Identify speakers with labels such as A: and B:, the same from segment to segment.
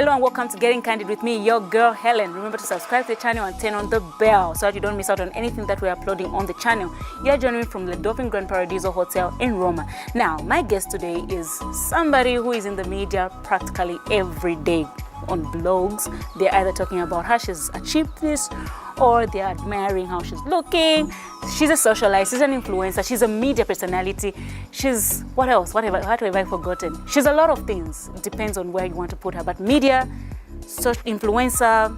A: Hello and welcome to Getting Candid with me, your girl Helen. Remember to subscribe to the channel and turn on the bell so that you don't miss out on anything that we're uploading on the channel. You're joining me from the Dolphin Grand Paradiso Hotel in Roma. Now, my guest today is somebody who is in the media practically every day on blogs. They're either talking about how she's achieved this or they're admiring how she's looking. She's a socialite, she's an influencer, she's a media personality. She's, what else? What have I forgotten? She's a lot of things. It depends on where you want to put her. But media, influencer,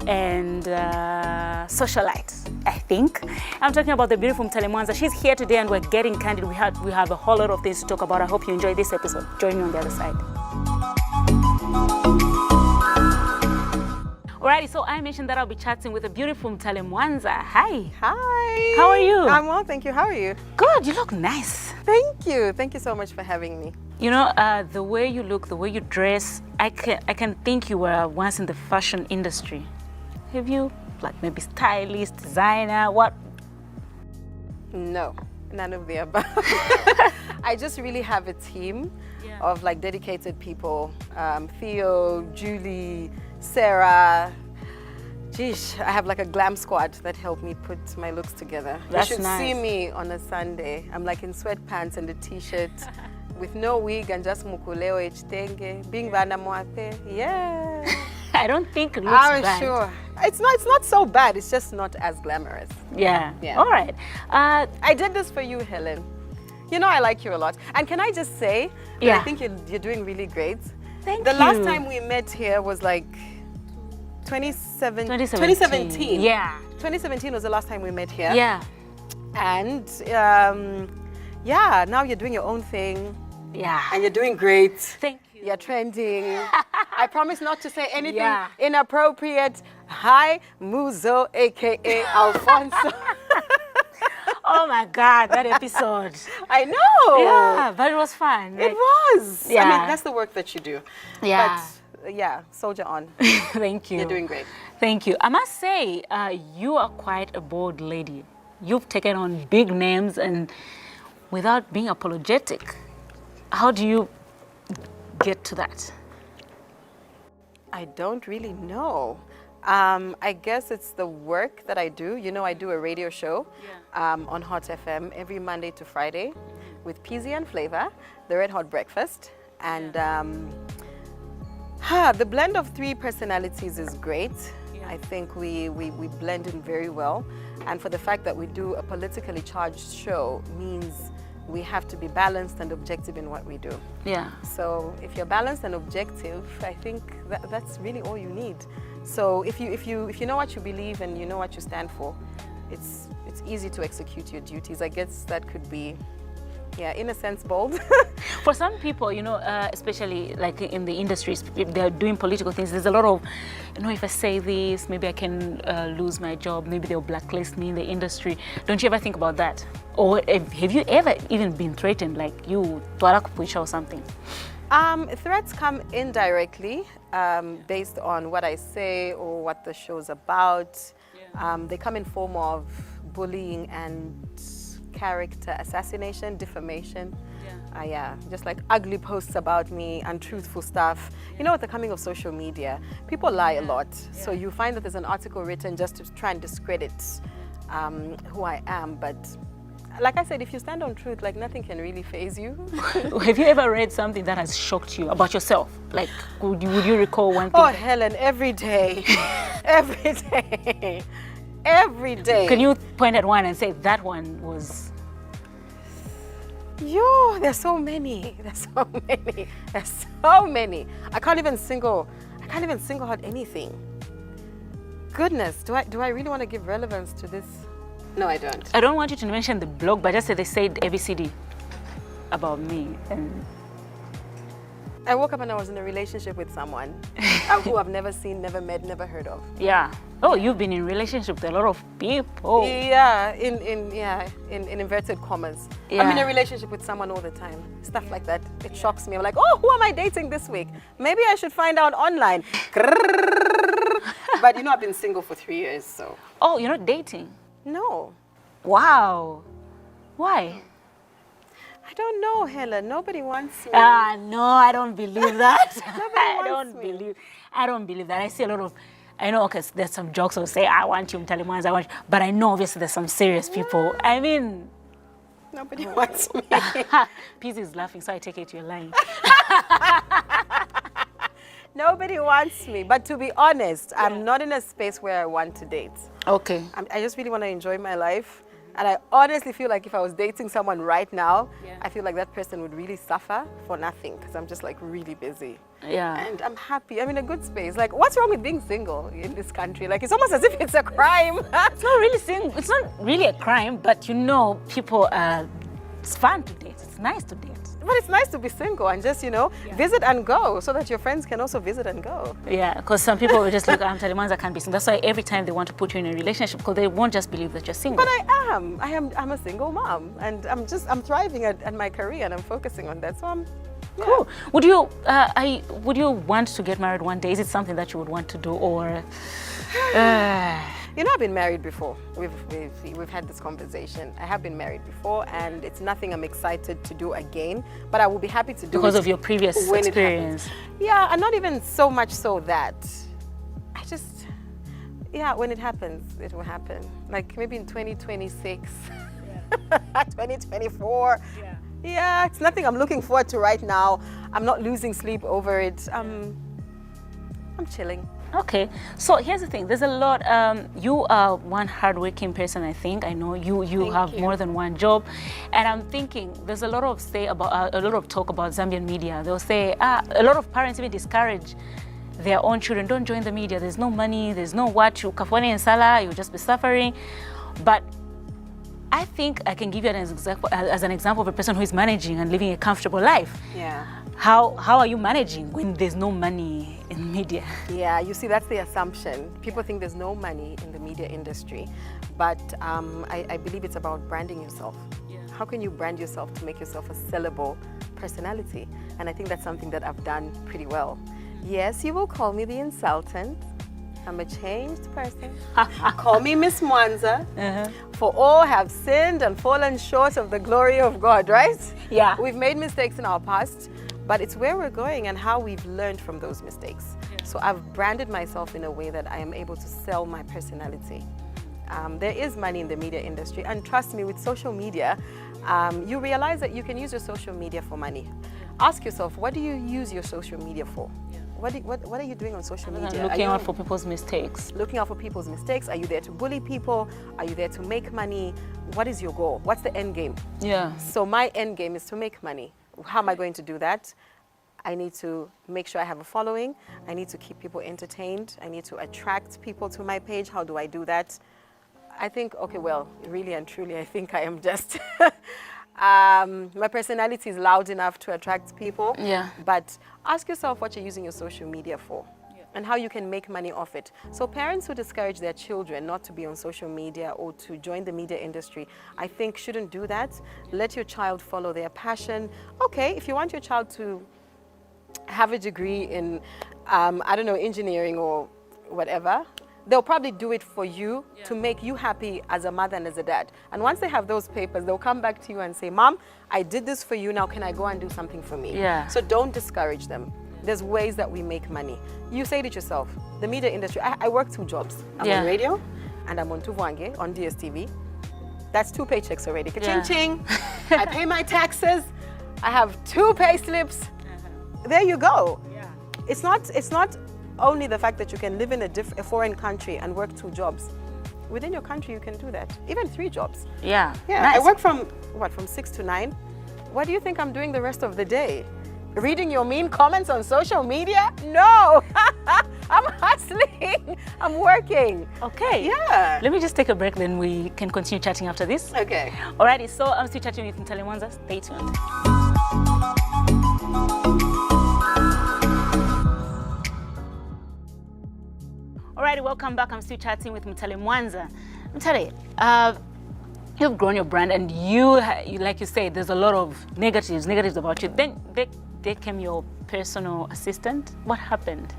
A: and socialite, I think. I'm talking about the beautiful Mutale Mwanza. She's here today and we're getting candid. We have a whole lot of things to talk about. I hope you enjoy this episode. Join me on the other side. Alrighty, so I mentioned that I'll be chatting with the beautiful Mutale Mwanza. Hi.
B: Hi.
A: How are you?
B: I'm well, thank you. How are you?
A: Good, you look nice.
B: Thank you. Thank you so much for having me.
A: You know, the way you look, the way you dress, I can think you were once in the fashion industry. Have you, like maybe stylist, designer, what?
B: No, none of the above. I just really have a team of like dedicated people. Theo, Julie, Sarah. Geesh, I have like a glam squad that help me put my looks together.
A: That's
B: you should
A: nice.
B: see me on a Sunday. I'm like in sweatpants and a t-shirt with no wig and just mukuleo htenge, being vana mwate. Yeah.
A: I don't think it looks
B: I'm
A: bad.
B: sure. It's not so bad. It's just not as glamorous.
A: Yeah. All right.
B: I did this for you, Helen. You know I like you a lot. And can I just say that I think you're doing really great.
A: Thank you.
B: The last time we met here was like 2017.
A: Yeah.
B: 2017 was the last time we met here.
A: Yeah.
B: And yeah, now you're doing your own thing.
A: Yeah.
B: And you're doing great.
A: Thank you.
B: You're trending. I promise not to say anything
A: Yeah.
B: inappropriate. Hi, Muzo, aka Alfonso.
A: Oh my God, that episode.
B: I know.
A: Yeah, but it was fun.
B: It was.
A: Yeah.
B: I mean, that's the work that you do.
A: Yeah.
B: But yeah, soldier on.
A: Thank you.
B: You're doing great.
A: Thank you. I must say, you are quite a bold lady. You've taken on big names and without being apologetic. How do you get to that?
B: I don't really know. I guess it's the work that I do. You know, I do a radio show on Hot FM every Monday to Friday with Peasy and Flavor, the Red Hot Breakfast. And the blend of three personalities is great. I think we blend in very well. And for the fact that we do a politically charged show means we have to be balanced and objective in what we do.
A: Yeah.
B: So if you're balanced and objective, I think that's really all you need. So if you know what you believe and you know what you stand for, it's easy to execute your duties. I guess that could be, in a sense, bold.
A: For some people, you know, especially like in the industries, if they're doing political things, there's a lot of, you know, if I say this, maybe I can lose my job, maybe they'll blacklist me in the industry. Don't you ever think about that? Or have you ever even been threatened, like you, twala kupuisha or something?
B: Threats come indirectly based on what I say or what the show's about. They come in form of bullying and character assassination, defamation. Just like ugly posts about me, untruthful stuff. You know, with the coming of social media, people lie a lot. So you find that there's an article written just to try and discredit who I am. But like I said, if you stand on truth, like nothing can really faze you.
A: Have you ever read something that has shocked you about yourself? Like, would you recall one thing?
B: Oh, Helen, every day. Every day. Every day.
A: Can you point at one and say that one was...
B: Yo, there's so many. There's so many. There's so many. I can't even single out anything. Goodness, do I really want to give relevance to this? No, I don't.
A: I don't want you to mention the blog, but just say they said ABCD about me. And
B: I woke up and I was in a relationship with someone who I've never seen, never met, never heard of.
A: Yeah. Oh, you've been in relationship with a lot of people.
B: Yeah, in inverted commas.
A: Yeah.
B: I'm in a relationship with someone all the time. Stuff like that. It shocks me. I'm like, oh, who am I dating this week? Maybe I should find out online. But you know, I've been single for 3 years, so.
A: Oh, you're not dating?
B: No.
A: Wow. Why?
B: I don't know, Helen. Nobody wants me.
A: No, I don't believe that.
B: Nobody wants me.
A: I don't believe that. I see a lot of, I know, okay, there's some jokes who say, I want you, Mutale Mwanza, I want you. But I know obviously there's some serious people. I mean,
B: nobody wants me.
A: Peace is laughing, so I take it you're lying.
B: Nobody wants me. But to be honest, I'm not in a space where I want to date.
A: Okay.
B: I just really want to enjoy my life. And I honestly feel like if I was dating someone right now, I feel like that person would really suffer for nothing because I'm just like really busy.
A: Yeah.
B: And I'm happy. I'm in a good space. Like, what's wrong with being single in this country? Like, it's almost as if it's a crime.
A: It's not really it's not really a crime, but you know, people, it's fun to date. It's nice to date.
B: But it's nice to be single and just, you know, visit and go so that your friends can also visit and go.
A: Yeah, because some people will just look, Mutale Mwanza can't be single. That's why every time they want to put you in a relationship, because they won't just believe that you're single.
B: But I'm a single mom and I'm thriving at my career and I'm focusing on that. So I'm,
A: Cool. Would you want to get married one day? Is it something that you would want to do, or?
B: You know, I've been married before. We've had this conversation. I have been married before, and it's nothing I'm excited to do again. But I will be happy to do
A: because
B: it
A: of your previous experience.
B: Yeah, and not even so much so that I just, when it happens, it will happen. Like maybe in 2026, 2024. Yeah, it's nothing I'm looking forward to right now. I'm not losing sleep over it. I'm chilling.
A: Okay, so here's the thing. There's a lot. You are one hardworking person. I think I know you. You have more than one job, and I'm thinking there's a lot of talk about Zambian media. They'll say a lot of parents even discourage their own children. Don't join the media. There's no money. There's no what. You kafwane and sala. You'll just be suffering. But I think I can give you as an example of a person who is managing and living a comfortable life.
B: Yeah.
A: How are you managing when there's no money in media?
B: Yeah, you see, that's the assumption. People think there's no money in the media industry, but I believe it's about branding yourself. Yeah. How can you brand yourself to make yourself a sellable personality? And I think that's something that I've done pretty well. Yes, you will call me the insultant. I'm a changed person. Call me Miss Mwanza. For all have sinned and fallen short of the glory of God, right?
A: Yeah.
B: We've made mistakes in our past, but it's where we're going and how we've learned from those mistakes. So I've branded myself in a way that I am able to sell my personality. There is money in the media industry, and trust me, with social media, you realize that you can use your social media for money. Ask yourself, what do you use your social media for? What are you doing on social media?
A: Looking out for people's mistakes.
B: Looking out for people's mistakes. Are you there to bully people? Are you there to make money? What is your goal? What's the end game?
A: Yeah.
B: So my end game is to make money. How am I going to do that? I need to make sure I have a following. I need to keep people entertained. I need to attract people to my page. How do I do that? I think, okay, well, really and truly, I think I am just... my personality is loud enough to attract people. Yeah. But ask yourself what you're using your social media for and how you can make money off it. So parents who discourage their children not to be on social media or to join the media industry, I think shouldn't do that. Let your child follow their passion. Okay, if you want your child to have a degree in, I don't know, engineering or whatever, they'll probably do it for you to make you happy as a mother and as a dad. And once they have those papers, they'll come back to you and say, Mom, I did this for you, now can I go and do something for me? Yeah. So don't discourage them. There's ways that we make money. You say it yourself, the media industry, I work 2 jobs. I'm on radio and I'm on Tuvuange on DSTV. That's 2 paychecks already. Ka-ching ching. I pay my taxes. I have 2 pay slips. There you go. Yeah. It's not only the fact that you can live in a foreign country and work 2 jobs. Within your country, you can do that. Even 3 jobs. Yeah. Yeah. Nice. I work from 6 to 9. What do you think I'm doing the rest of the day? Reading your mean comments on social media? No. I'm hustling. I'm working. Okay. Yeah.
A: Let me just take a break, then we can continue chatting after this.
B: Okay.
A: Alrighty, so I'm still chatting with Mutale Mwanza. Stay tuned. Alrighty, welcome back. I'm still chatting with Mutale Mwanza. Mutale, you've grown your brand, and you, like you said, there's a lot of negatives about you. Then there came your personal assistant. What happened?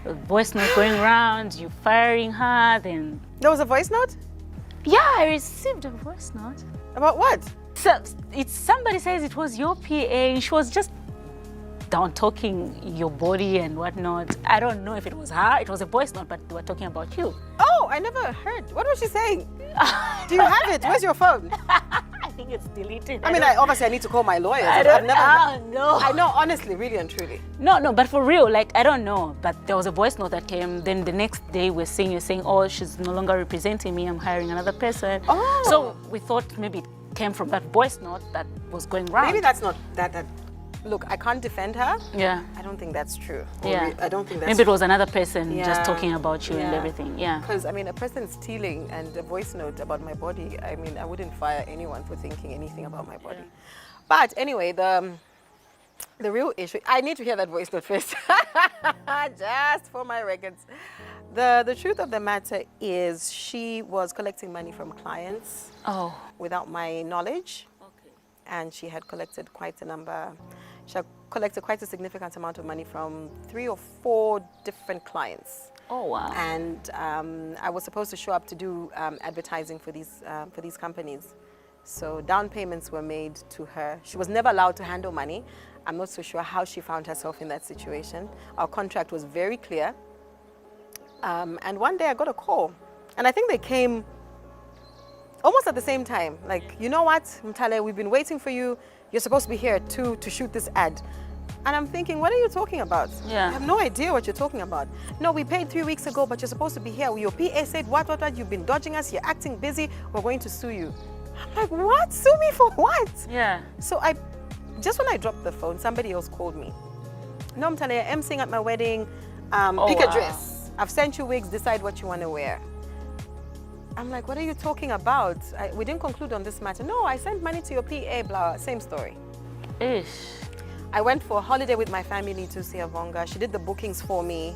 A: A voice note going around, you firing her, then...
B: There was a voice note?
A: Yeah, I received a voice note.
B: About what?
A: somebody says it was your PA. She was just down talking your body and whatnot. I don't know if it was her. It was a voice note, but they were talking about you.
B: Oh, I never heard. What was she saying? Do you have it? Where's your phone?
A: I think it's deleted.
B: I mean, obviously I need to call my lawyers.
A: I've never know.
B: I know, honestly, really and truly.
A: No, but for real, like, I don't know. But there was a voice note that came. Then the next day we're seeing you saying, oh, she's no longer representing me. I'm hiring another person.
B: Oh.
A: So we thought maybe it came from that voice note that was going round.
B: Maybe that's not that. Look, I can't defend her.
A: Yeah.
B: I don't think that's true.
A: Yeah.
B: I don't think that's
A: maybe it was another person
B: Yeah.
A: just talking about you and
B: Yeah.
A: everything. Yeah.
B: Because, I mean, a person stealing and a voice note about my body, I mean, I wouldn't fire anyone for thinking anything about my body. But anyway, the real issue, I need to hear that voice note first, just for my records. The truth of the matter is she was collecting money from clients without my knowledge. And she had collected quite a number. She had collected quite a significant amount of money from 3 or 4 different clients.
A: Oh, wow.
B: And I was supposed to show up to do advertising for these companies. So down payments were made to her. She was never allowed to handle money. I'm not so sure how she found herself in that situation. Our contract was very clear. And one day I got a call. And I think they came almost at the same time. Like, you know what, Mutale, we've been waiting for you. You're supposed to be here to shoot this ad. And I'm thinking, what are you talking about?
A: Yeah.
B: I have no idea what you're talking about. No, we paid 3 weeks ago, but you're supposed to be here. Your PA said, what, you've been dodging us, you're acting busy, we're going to sue you. I'm like, what? Sue me for what?
A: Yeah.
B: So just when I dropped the phone, somebody else called me. No, Mutale, I'm emceeing at my wedding. Pick a dress. I've sent you wigs, decide what you want to wear. I'm like, what are you talking about? We didn't conclude on this matter. No, I sent money to your PA, blah, same story.
A: Ish.
B: I went for a holiday with my family to Siavonga. She did the bookings for me.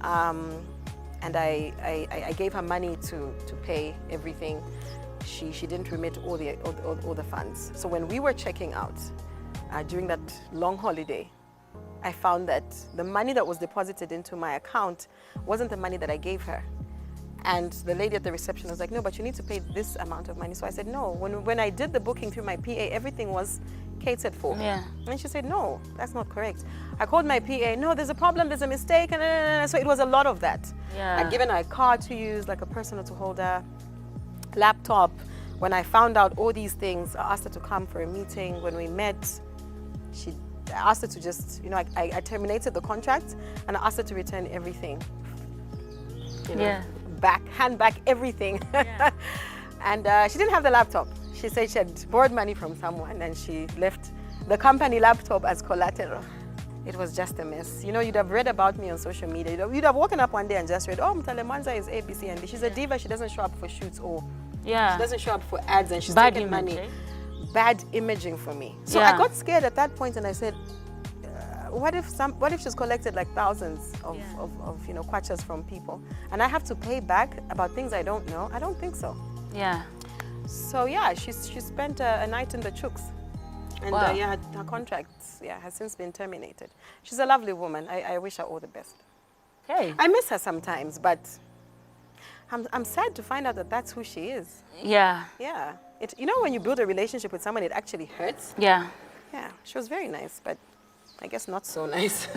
B: And I gave her money to pay everything. She didn't remit all the funds. So when we were checking out during that long holiday, I found that the money that was deposited into my account wasn't the money that I gave her. And the lady at the reception was like, no, but you need to pay this amount of money. So I said, no. When I did the booking through my PA, everything was catered for.
A: Yeah.
B: And she said, no, that's not correct. I called my PA, no, there's a problem, there's a mistake. So it was a lot of that.
A: Yeah.
B: I'd given her a card to use, like a personal to hold her, laptop. When I found out all these things, I asked her to come for a meeting. When we met, I asked her to just, I terminated the contract and I asked her to return everything.
A: Yeah.
B: Hand back everything. Yeah. And she didn't have the laptop. She said she had borrowed money from someone and she left the company laptop as collateral. It was just a mess. You'd have read about me on social media. You'd have woken up one day and just read, oh, Mutale Mwanza is ABC and she's a diva. She doesn't show up for shoots or she doesn't show up for ads and she's taking money. Bad imaging for me. So I got scared at that point and I said, what if she's collected like thousands of kwachas from people and I have to pay back about things I don't know? I don't think so.
A: Yeah.
B: So yeah, she spent a night in the chooks. And her contract has since been terminated. She's a lovely woman. I wish her all the best.
A: Hey.
B: I miss her sometimes, but I'm sad to find out that that's who she is.
A: Yeah.
B: Yeah. When you build a relationship with someone, it actually hurts.
A: Yeah.
B: Yeah. She was very nice, but I guess not so nice.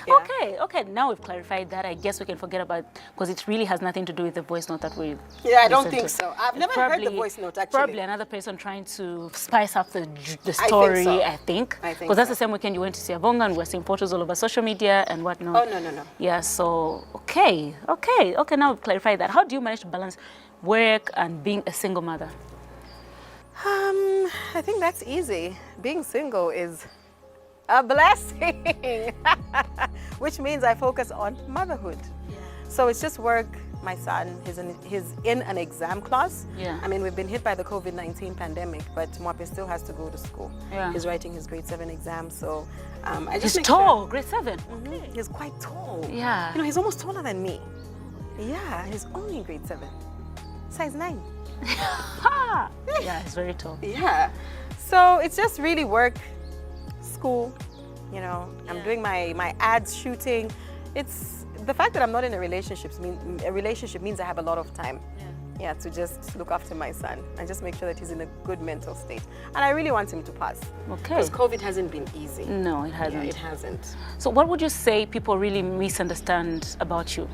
A: Okay. Now we've clarified that. I guess we can forget about, because it really has nothing to do with the voice note that we.
B: Yeah, I don't think so. I've never heard the voice note actually.
A: Probably another person trying to spice up the story. I think. Because that's the same weekend you went to Siavonga and we're seeing photos all over social media and whatnot.
B: Oh no.
A: Yeah. So okay. Now we've clarified that. How do you manage to balance work and being a single mother?
B: I think that's easy. Being single is a blessing, which means I focus on motherhood. Yeah. So it's just work. My son, he's in an exam class.
A: Yeah.
B: I mean, we've been hit by the COVID-19 pandemic, but Mwape still has to go to school.
A: Yeah.
B: He's writing his grade 7 exam, so I just
A: He's tall, grade 7.
B: Mm-hmm. Okay. He's quite tall.
A: Yeah.
B: He's almost taller than me. Yeah, he's only in grade 7, size 9.
A: Yeah, he's very tall.
B: Yeah. So it's just really work, school, I'm doing my ads, shooting. It's the fact that I'm not in a relationship means I have a lot of time. Yeah, to just look after my son and just make sure that he's in a good mental state. And I really want him to pass.
A: Okay.
B: Because COVID hasn't been easy.
A: No, it hasn't.
B: Yeah, it hasn't.
A: So what would you say people really misunderstand about you?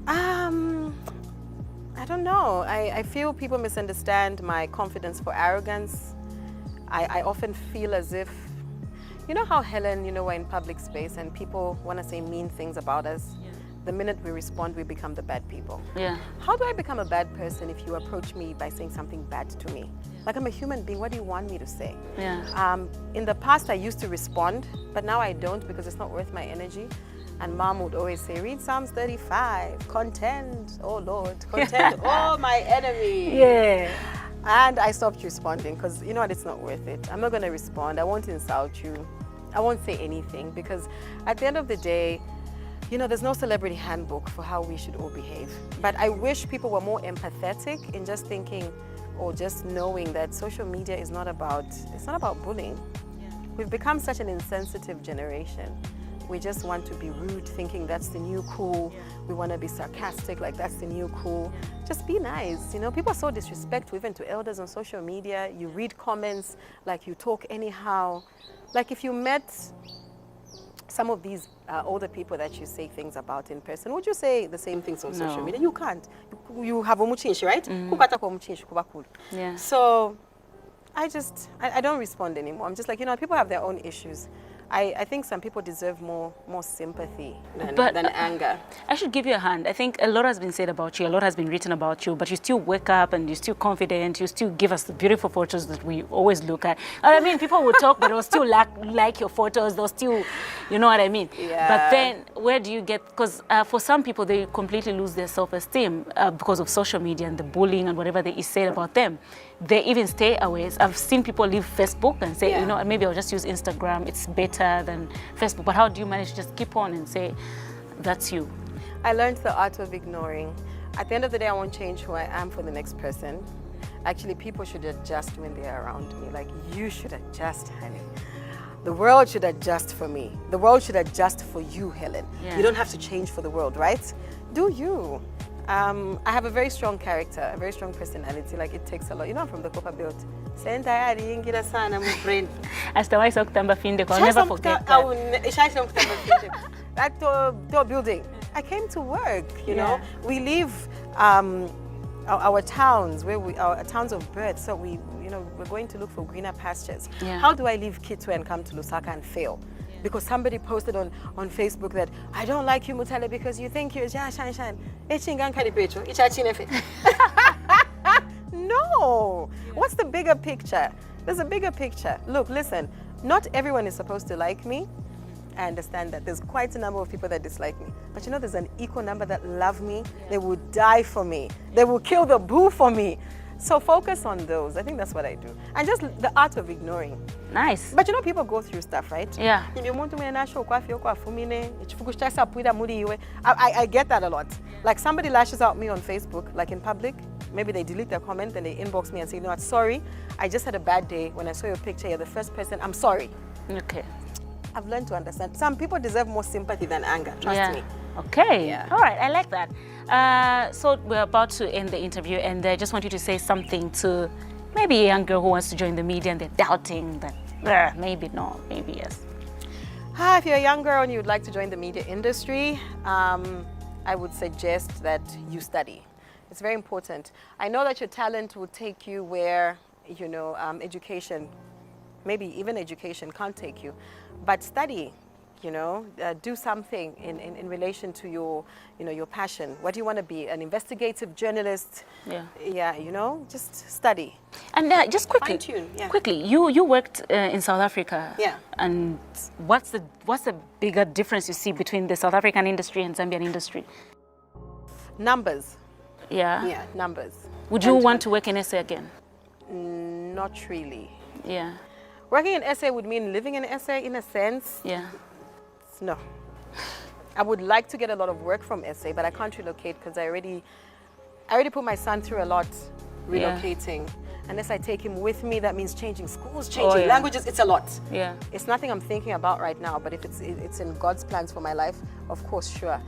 B: I don't know. I feel people misunderstand my confidence for arrogance. I often feel as if, you know how Hellen, we're in public space and people want to say mean things about us. Yeah. The minute we respond, we become the bad people.
A: Yeah.
B: How do I become a bad person if you approach me by saying something bad to me? Like, I'm a human being. What do you want me to say?
A: Yeah.
B: In the past, I used to respond, but now I don't because it's not worth my energy. And Mom would always say, read Psalms 35, contend, oh Lord, contend all my enemies.
A: Yeah.
B: And I stopped responding because, you know what, it's not worth it. I'm not going to respond. I won't insult you. I won't say anything because at the end of the day, there's no celebrity handbook for how we should all behave. But I wish people were more empathetic in just thinking or just knowing that social media is not about bullying. Yeah. We've become such an insensitive generation. We just want to be rude, thinking that's the new cool. Yeah. We want to be sarcastic, like that's the new cool. Yeah. Just be nice. People are so disrespectful, even to elders on social media. You read comments, like you talk anyhow. Like if you met some of these older people that you say things about in person, would you say the same things on social media? You can't. You have omuchinshi, right?
A: Yeah.
B: So I don't respond anymore. I'm just like, people have their own issues. I think some people deserve more sympathy than anger.
A: I should give you a hand. I think a lot has been said about you, a lot has been written about you, but you still wake up and you're still confident, you still give us the beautiful photos that we always look at. I mean, people will talk, but they'll still like your photos, they'll still, you know what I mean?
B: Yeah.
A: But then where do you get, because for some people, they completely lose their self-esteem because of social media and the bullying and whatever they said about them. They even stay away. I've seen people leave Facebook and say, maybe I'll just use Instagram, it's better than Facebook. But how do you manage to just keep on and say, that's you?
B: I learned the art of ignoring. At the end of the day, I won't change who I am for the next person. Actually, people should adjust when they're around me. Like, you should adjust, honey. The world should adjust for me. The world should adjust for you, Hellen. Yeah. You don't have to change for the world, right? Do you? I have a very strong character, a very strong personality. Like, it takes a lot. I'm from the Copper Belt. I'll
A: never forget
B: that building. I came to work, you know. We leave our towns, our towns of birth, so we're going to look for greener pastures. Yeah. How do I leave Kitwe and come to Lusaka and fail? Because somebody posted on Facebook that I don't like you, Mutale, because you think you're shine. No. What's the bigger picture? There's a bigger picture. Look, listen, not everyone is supposed to like me. I understand that. There's quite a number of people that dislike me. But there's an equal number that love me. Yeah. They will die for me. They will kill the boo for me. So focus on those. I think that's what I do. And just the art of ignoring.
A: Nice.
B: But people go through stuff, right?
A: Yeah.
B: I get that a lot. Like, somebody lashes out me on Facebook, like in public. Maybe they delete their comment and they inbox me and say, you know what, sorry, I just had a bad day. When I saw your picture, you're the first person. I'm sorry.
A: Okay.
B: I've learned to understand. Some people deserve more sympathy than anger. Trust me.
A: Okay. Yeah. All right. I like that. So we're about to end the interview, and I just want you to say something to maybe a young girl who wants to join the media and they're doubting that maybe no, maybe yes.
B: If you're a young girl and you would like to join the media industry, I would suggest that you study. It's very important. I know that your talent will take you where, education, maybe even education can't take you. But study, do something in relation to your passion. What do you want to be? An investigative journalist? Yeah. Yeah, just study.
A: And just quickly,
B: fine-tune. Yeah.
A: Quickly, you worked in South Africa.
B: Yeah.
A: And what's the bigger difference you see between the South African industry and Zambian industry?
B: Numbers.
A: Yeah.
B: Yeah, numbers.
A: Would you want to work in SA again?
B: Not really.
A: Yeah.
B: Working in SA would mean living in SA in a sense.
A: Yeah.
B: No. I would like to get a lot of work from SA, but I can't relocate because I already put my son through a lot relocating. Yeah. unless I take him with me, that means changing schools, changing
A: yeah.
B: languages. It's a lot.
A: Yeah.
B: It's nothing I'm thinking about right now, but if it's in God's plans for my life, of course, sure.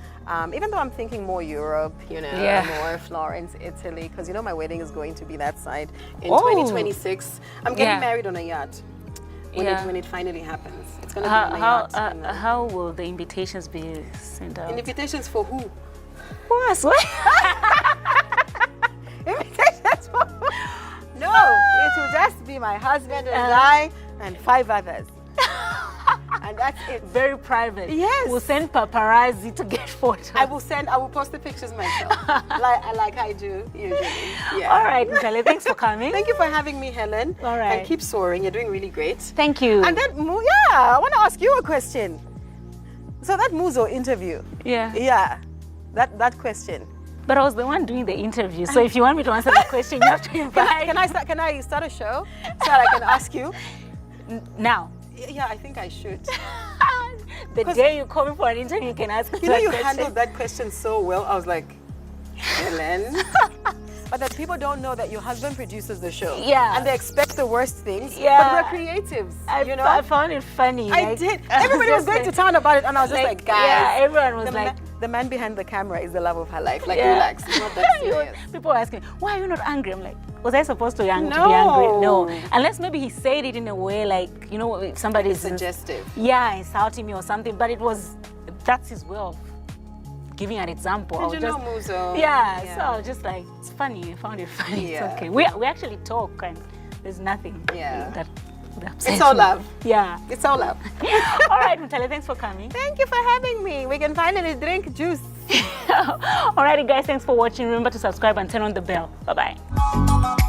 B: Even though I'm thinking more Europe, you know,
A: Yeah.
B: more Florence, Italy, because you know my wedding is going to be that side in
A: Oh.
B: 2026. I'm getting
A: Yeah.
B: married on a yacht when,
A: Yeah.
B: when it finally happens. It's going to be on a
A: How
B: yacht. and,
A: how will the invitations be sent out?
B: invitations for who?
A: For us, what?
B: Invitations for who? No, it will just be my husband and I and 5 others. And that's it.
A: Very private.
B: Yes.
A: We'll send paparazzi to get photos.
B: I will post the pictures myself, like I do usually. Yeah.
A: All right, Mutale, thanks for coming.
B: Thank you for having me, Helen.
A: All right.
B: And keep soaring. You're doing really great.
A: Thank you.
B: And then, I want to ask you a question. So that Muzo interview.
A: Yeah.
B: That question.
A: But I was the one doing the interview, so if you want me to answer the question, you have to invite.
B: Can I start a show so that I can ask you?
A: Now.
B: Yeah, I think I should.
A: The day you call me for an interview, you can ask me
B: You know,
A: that
B: you
A: question.
B: handled that question so well. I was like, Helen. But that people don't know that your husband produces the show.
A: Yeah.
B: And they expect the worst things.
A: Yeah.
B: But we're creatives. you know?
A: I found it funny.
B: I
A: like,
B: did.
A: I
B: Everybody was
A: just
B: going to town about it, and I was just like, guys.
A: Yeah, everyone was like,
B: the man behind the camera is the love of her life. Like,
A: yeah.
B: relax. It's not that serious.
A: People were asking, why are you not angry? I'm like, was I supposed to be angry?
B: No.
A: No. Unless maybe he said it in a way like, you know, somebody's
B: Suggestive.
A: Yeah, insulting me or something. But that's his way of giving an example.
B: Did you know Muzo?
A: Yeah, so I was just like, it's funny. I found it funny.
B: Yeah.
A: It's okay. We actually talk and there's nothing that upsets
B: It's all
A: me.
B: love.
A: Yeah.
B: It's all love.
A: All right, Mutale, thanks for coming.
B: Thank you for having me. We can finally drink juice.
A: Alrighty, guys, thanks for watching. Remember to subscribe and turn on the bell. Bye-bye.